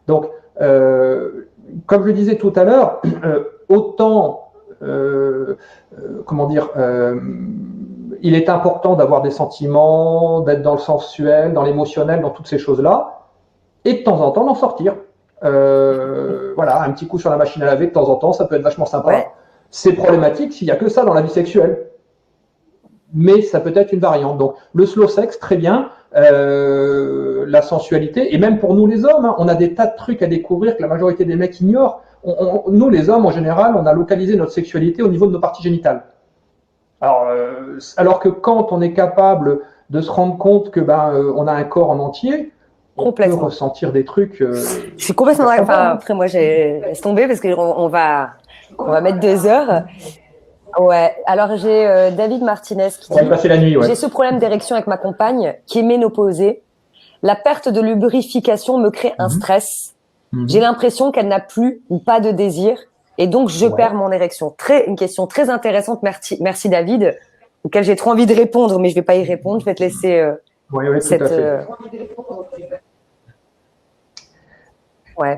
Donc, comme je le disais tout à l'heure, autant il est important d'avoir des sentiments, d'être dans le sensuel, dans l'émotionnel, dans toutes ces choses-là, et de temps en temps d'en sortir. Voilà, un petit coup sur la machine à laver de temps en temps, ça peut être vachement sympa. Ouais. C'est problématique s'il n'y a que ça dans la vie sexuelle. Mais ça peut être une variante. Donc, le slow sex, très bien. La sensualité, et même pour nous les hommes, on a des tas de trucs à découvrir que la majorité des mecs ignorent. Nous, les hommes, en général, on a localisé notre sexualité au niveau de nos parties génitales. Alors que quand on est capable de se rendre compte que on a un corps en entier, on peut ressentir des trucs. Je suis complètement d'accord. Enfin, après, moi, j'ai laissé tomber parce qu'on va mettre 2 heures. Ouais. Alors, j'ai David Martinez qui dit passer la nuit, ouais. J'ai ce problème d'érection avec ma compagne qui est ménopausée. La perte de lubrification me crée un stress. J'ai l'impression qu'elle n'a plus ou pas de désir et donc je perds mon érection. Une question très intéressante. Merci David, auquel j'ai trop envie de répondre, mais je vais pas y répondre. Je vais te laisser cette.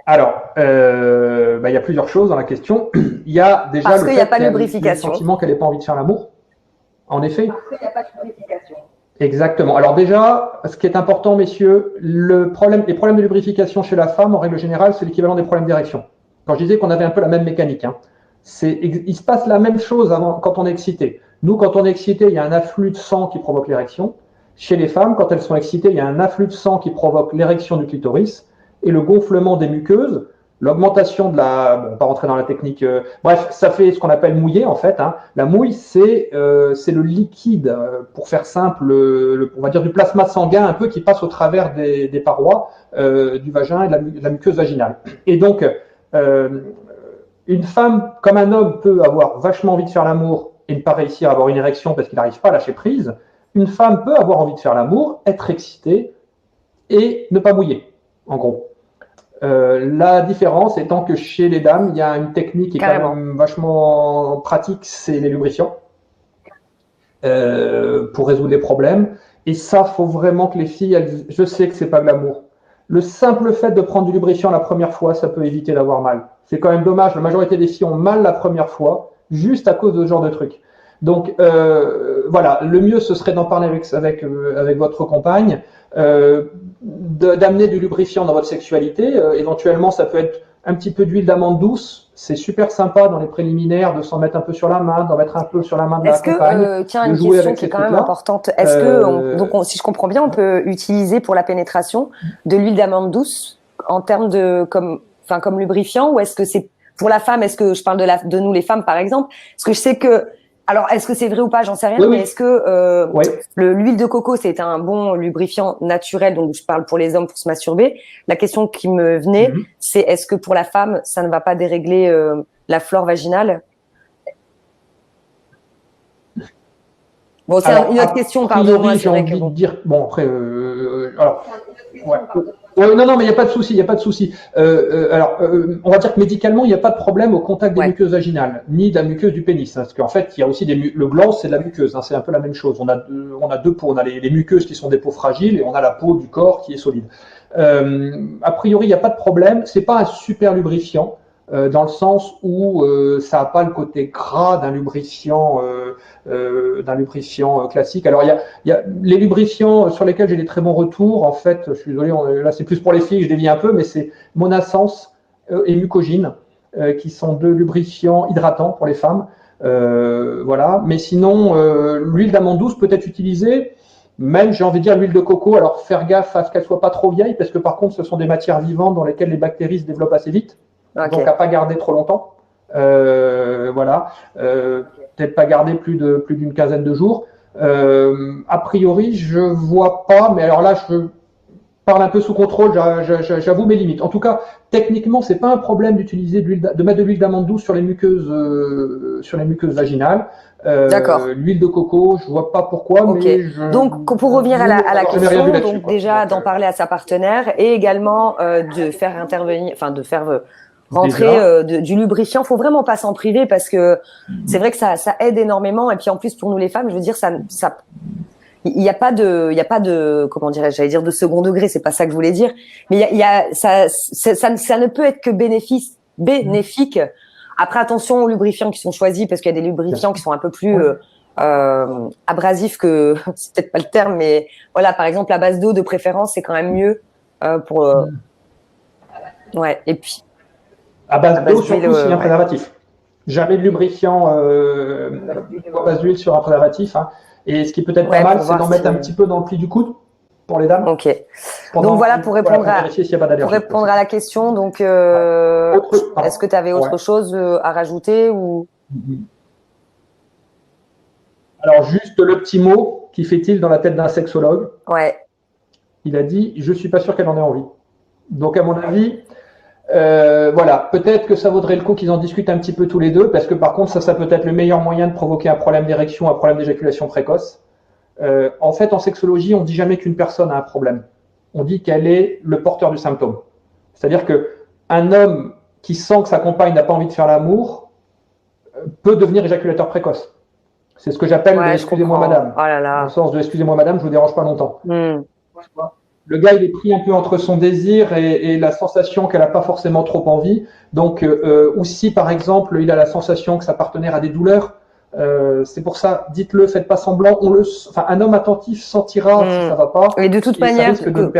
Alors, y a plusieurs choses dans la question. Il y a déjà parce qu'il n'y a pas de lubrification. Le sentiment qu'elle n'ait pas envie de faire l'amour. En effet. Parce qu'il n'y a pas de lubrification. Exactement. Alors déjà, ce qui est important, messieurs, les problèmes de lubrification chez la femme, en règle générale, c'est l'équivalent des problèmes d'érection. Quand je disais qu'on avait un peu la même mécanique, il se passe la même chose quand on est excité. Nous, quand on est excité, il y a un afflux de sang qui provoque l'érection. Chez les femmes, quand elles sont excitées, il y a un afflux de sang qui provoque l'érection du clitoris et le gonflement des muqueuses, l'augmentation de la... Bon, on va pas rentrer dans la technique... bref, ça fait ce qu'on appelle mouiller, en fait. La mouille, c'est le liquide, pour faire simple, on va dire du plasma sanguin un peu qui passe au travers des parois du vagin et de la muqueuse vaginale. Et donc, une femme, comme un homme, peut avoir vachement envie de faire l'amour et ne pas réussir à avoir une érection parce qu'il n'arrive pas à lâcher prise. Une femme peut avoir envie de faire l'amour, être excitée et ne pas mouiller, en gros. La différence étant que chez les dames, il y a une technique qui est quand même vachement pratique, c'est les lubrifiants pour résoudre les problèmes. Et ça, faut vraiment que les filles, je sais que c'est pas de l'amour. Le simple fait de prendre du lubrifiant la première fois, ça peut éviter d'avoir mal. C'est quand même dommage, la majorité des filles ont mal la première fois, juste à cause de ce genre de truc. Donc voilà, le mieux ce serait d'en parler avec votre compagne, d'amener du lubrifiant dans votre sexualité. Éventuellement, ça peut être un petit peu d'huile d'amande douce. C'est super sympa dans les préliminaires de s'en mettre un peu sur la main, d'en mettre un peu sur la main de la compagne. Tiens, une question qui est quand même importante. Est-ce que, si je comprends bien, on peut utiliser pour la pénétration de l'huile d'amande douce en termes de comme lubrifiant, ou est-ce que c'est pour la femme? Est-ce que je parle de nous les femmes par exemple? Parce que je sais que alors, est-ce que c'est vrai ou pas? J'en sais rien, mais est-ce que l'huile de coco, c'est un bon lubrifiant naturel, donc je parle pour les hommes pour se masturber. La question qui me venait, c'est est-ce que pour la femme, ça ne va pas dérégler la flore vaginale? Bon, c'est une autre question, pardon. J'ai envie de dire, bon après, alors, non, mais il n'y a pas de souci, il n'y a pas de souci. On va dire que médicalement, il n'y a pas de problème au contact des muqueuses vaginales, ni de la muqueuse du pénis. Parce qu'en fait, il y a aussi le gland, c'est de la muqueuse, c'est un peu la même chose. On a deux peaux, on a les muqueuses qui sont des peaux fragiles et on a la peau du corps qui est solide. A priori, il n'y a pas de problème. C'est pas un super lubrifiant. Dans le sens où ça n'a pas le côté gras d'un lubrifiant classique. Alors il y a les lubrifiants sur lesquels j'ai des très bons retours. En fait, je suis désolé, là c'est plus pour les filles, je dévie un peu, mais c'est Monasense et Mucogine, qui sont deux lubrifiants hydratants pour les femmes. Voilà. Mais sinon, l'huile d'amande douce peut être utilisée. Même, j'ai envie de dire, l'huile de coco. Alors faire gaffe à ce qu'elle soit pas trop vieille, parce que par contre, ce sont des matières vivantes dans lesquelles les bactéries se développent assez vite. Okay. Donc à pas garder trop longtemps. Voilà. Peut-être pas garder plus d'une quinzaine de jours. A priori, je vois pas, mais alors là, je parle un peu sous contrôle, j'avoue mes limites. En tout cas, techniquement, c'est pas un problème d'utiliser de mettre de l'huile d'amande douce sur les muqueuses vaginales. L'huile de coco, je vois pas pourquoi, okay. Mais donc pour revenir à la question, donc déjà d'en parler à sa partenaire et également de faire intervenir, enfin de faire rentrer du lubrifiant. Faut vraiment pas s'en priver parce que c'est vrai que ça aide énormément et puis en plus pour nous les femmes, je veux dire ça il n'y a pas de comment dirais-je, j'allais dire de second degré, c'est pas ça que je voulais dire, mais ça ne peut être que bénéfique. Après attention aux lubrifiants qui sont choisis parce qu'il y a des lubrifiants qui sont un peu plus abrasifs que c'est peut-être pas le terme, mais voilà, par exemple à base d'eau de préférence, c'est quand même mieux pour ouais, et puis à base d'eau surtout s'il y a un préservatif. Jamais de lubrifiant à base d'huile sur un préservatif, hein. Et ce qui peut être pas mal, c'est d'en mettre un petit peu dans le pli du coude pour les dames. Ok. Donc voilà, pour répondre à la question, donc est-ce que tu avais autre chose à rajouter ou? Alors juste le petit mot qui fait-il dans la tête d'un sexologue. Ouais. Il a dit, je suis pas sûr qu'elle en ait envie. Donc à mon avis, voilà, peut-être que ça vaudrait le coup qu'ils en discutent un petit peu tous les deux, parce que par contre, ça peut être le meilleur moyen de provoquer un problème d'érection, un problème d'éjaculation précoce. En fait, en sexologie, on ne dit jamais qu'une personne a un problème. On dit qu'elle est le porteur du symptôme. C'est-à-dire qu'un homme qui sent que sa compagne n'a pas envie de faire l'amour peut devenir éjaculateur précoce. C'est ce que j'appelle le excusez-moi madame. Oh là là. Dans le sens de excusez-moi madame, je vous dérange pas longtemps. Le gars, il est pris un peu entre son désir et la sensation qu'elle n'a pas forcément trop envie. Donc, ou si, par exemple, il a la sensation que sa partenaire a des douleurs, c'est pour ça, dites-le, faites pas semblant. Un homme attentif sentira si ça va pas. Et de toute manière,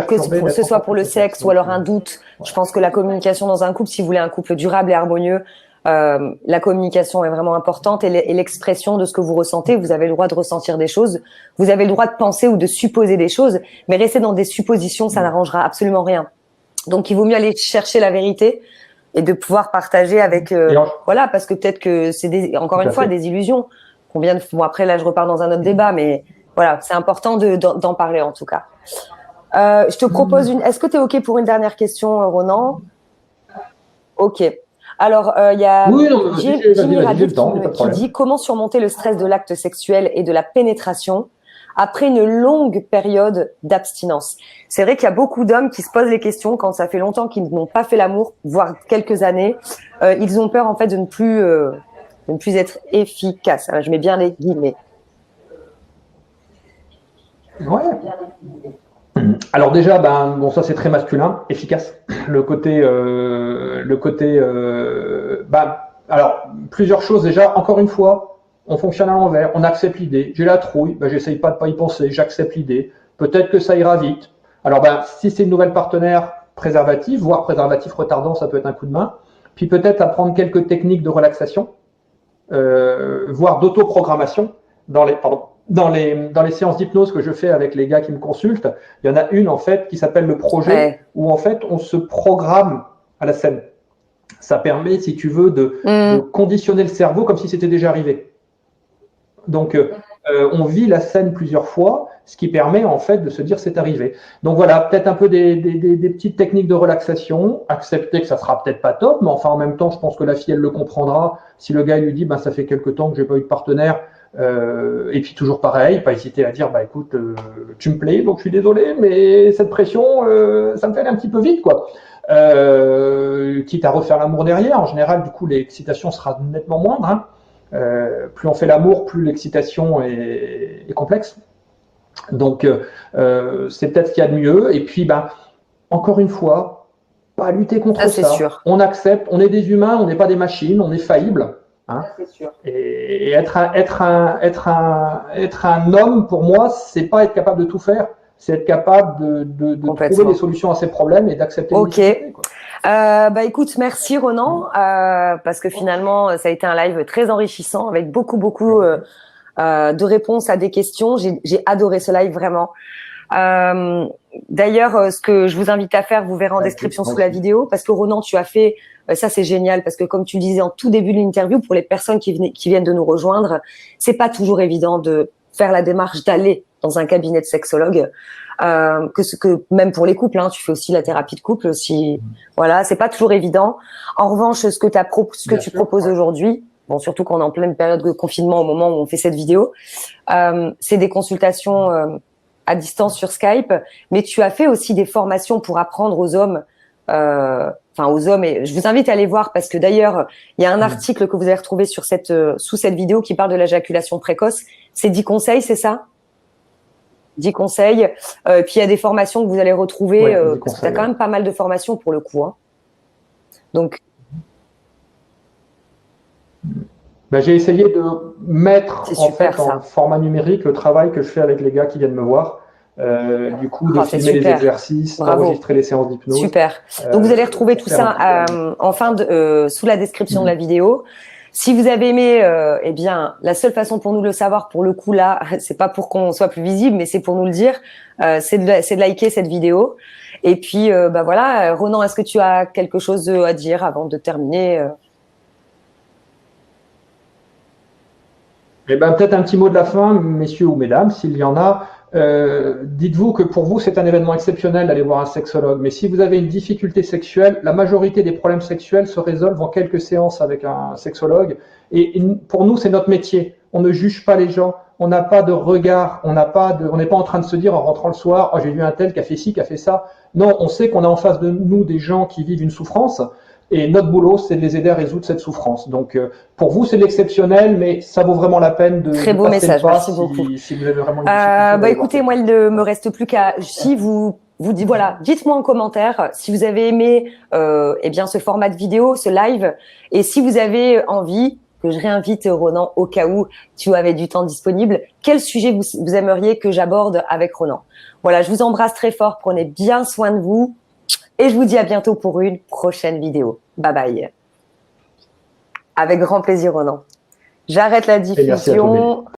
que ce soit pour le sexe ou alors un doute, je pense que la communication dans un couple, si vous voulez un couple durable et harmonieux, la communication est vraiment importante et l'expression de ce que vous ressentez. Vous avez le droit de ressentir des choses, vous avez le droit de penser ou de supposer des choses, mais rester dans des suppositions, ça n'arrangera absolument rien. Donc il vaut mieux aller chercher la vérité et de pouvoir partager avec voilà, parce que peut-être que c'est encore une fois des illusions. Bon, après là je repars dans un autre débat, mais voilà, c'est important d'en parler en tout cas. Je te propose est-ce que tu es OK pour une dernière question, Ronan? OK. Alors, il y a Jimmy Radif qui dit « Comment surmonter le stress de l'acte sexuel et de la pénétration après une longue période d'abstinence ?» C'est vrai qu'il y a beaucoup d'hommes qui se posent les questions quand ça fait longtemps qu'ils n'ont pas fait l'amour, voire quelques années. Ils ont peur en fait de ne plus être efficaces. Je mets bien les guillemets. Ouais. Alors déjà, bon, ça c'est très masculin, efficace. Alors plusieurs choses déjà. Encore une fois, on fonctionne à l'envers. On accepte l'idée. J'ai la trouille, j'essaye pas de pas y penser. J'accepte l'idée. Peut-être que ça ira vite. Alors si c'est une nouvelle partenaire, préservatif, voire préservatif retardant, ça peut être un coup de main. Puis peut-être apprendre quelques techniques de relaxation, voire d'autoprogrammation dans les séances d'hypnose que je fais avec les gars qui me consultent, il y en a une en fait qui s'appelle le projet, où en fait on se programme à la scène. Ça permet, si tu veux, de conditionner le cerveau comme si c'était déjà arrivé. Donc on vit la scène plusieurs fois, ce qui permet en fait de se dire c'est arrivé. Donc voilà, peut-être un peu des petites techniques de relaxation, accepter que ça sera peut-être pas top, mais enfin en même temps je pense que la fille elle le comprendra. Si le gars il lui dit ça fait quelque temps que j'ai pas eu de partenaire, et puis toujours pareil, pas hésiter à dire écoute, tu me plais, donc je suis désolé, mais cette pression, ça me fait aller un petit peu vite, quoi. Quitte à refaire l'amour derrière. En général, du coup, l'excitation sera nettement moindre. Hein. Plus on fait l'amour, plus l'excitation est complexe. Donc, c'est peut-être ce qu'il y a de mieux. Et puis, encore une fois, pas lutter contre c'est ça. sûr. On accepte, on est des humains, on n'est pas des machines, on est faillible. Hein. C'est sûr. Et être un homme, pour moi, c'est pas être capable de tout faire, c'est être capable de trouver des solutions à ces problèmes et d'accepter les difficultés, quoi. Bah écoute, merci Ronan, parce que finalement ça a été un live très enrichissant avec beaucoup de réponses à des questions. J'ai adoré ce live vraiment. D'ailleurs, ce que je vous invite à faire, vous verrez en description sous la vidéo, parce que Ronan, tu as fait, ça c'est génial, parce que comme tu le disais en tout début de l'interview, pour les personnes qui viennent de nous rejoindre, c'est pas toujours évident de faire la démarche d'aller dans un cabinet de sexologue. Que même pour les couples, hein, tu fais aussi la thérapie de couple aussi. Voilà, c'est pas toujours évident. En revanche, ce que tu proposes aujourd'hui, bon, surtout qu'on est en pleine période de confinement au moment où on fait cette vidéo, c'est des consultations à distance sur Skype, mais tu as fait aussi des formations pour apprendre aux hommes, aux hommes, et je vous invite à aller voir parce que d'ailleurs, il y a un article que vous allez retrouver sur sous cette vidéo qui parle de l'éjaculation précoce. C'est 10 conseils, c'est ça? 10 conseils. Puis il y a des formations que vous allez retrouver, parce que tu as quand même pas mal de formations pour le coup. Hein. Donc, j'ai essayé de mettre en format numérique le travail que je fais avec les gars qui viennent me voir. Du coup, de filmer les exercices, d'enregistrer les séances d'hypnose. Super. Donc, vous allez retrouver tout ça sous la description de la vidéo. Si vous avez aimé, eh bien, la seule façon pour nous de le savoir, pour le coup là, c'est pas pour qu'on soit plus visible, mais c'est pour nous le dire, c'est de liker cette vidéo. Et puis, voilà, Ronan, est-ce que tu as quelque chose à dire avant de terminer Eh ben, peut-être un petit mot de la fin, messieurs ou mesdames, s'il y en a. Dites-vous que pour vous, c'est un événement exceptionnel d'aller voir un sexologue. Mais si vous avez une difficulté sexuelle, la majorité des problèmes sexuels se résolvent en quelques séances avec un sexologue. Et pour nous, c'est notre métier. On ne juge pas les gens. On n'a pas de regard. On n'est pas en train de se dire en rentrant le soir, oh, j'ai vu un tel qui a fait ci, qui a fait ça. Non, on sait qu'on a en face de nous des gens qui vivent une souffrance. Et notre boulot, c'est de les aider à résoudre cette souffrance. Donc, pour vous, c'est de l'exceptionnel, mais ça vaut vraiment la peine de Très beau message, merci beaucoup. Si vous avez vraiment une difficulté. Écoutez, moi, il ne me reste plus qu'à dites-moi en commentaire si vous avez aimé ce format de vidéo, ce live, et si vous avez envie que je réinvite Ronan au cas où tu avais du temps disponible, quel sujet vous aimeriez que j'aborde avec Ronan. Voilà, je vous embrasse très fort, prenez bien soin de vous. Et je vous dis à bientôt pour une prochaine vidéo. Bye bye. Avec grand plaisir, Ronan. J'arrête la diffusion.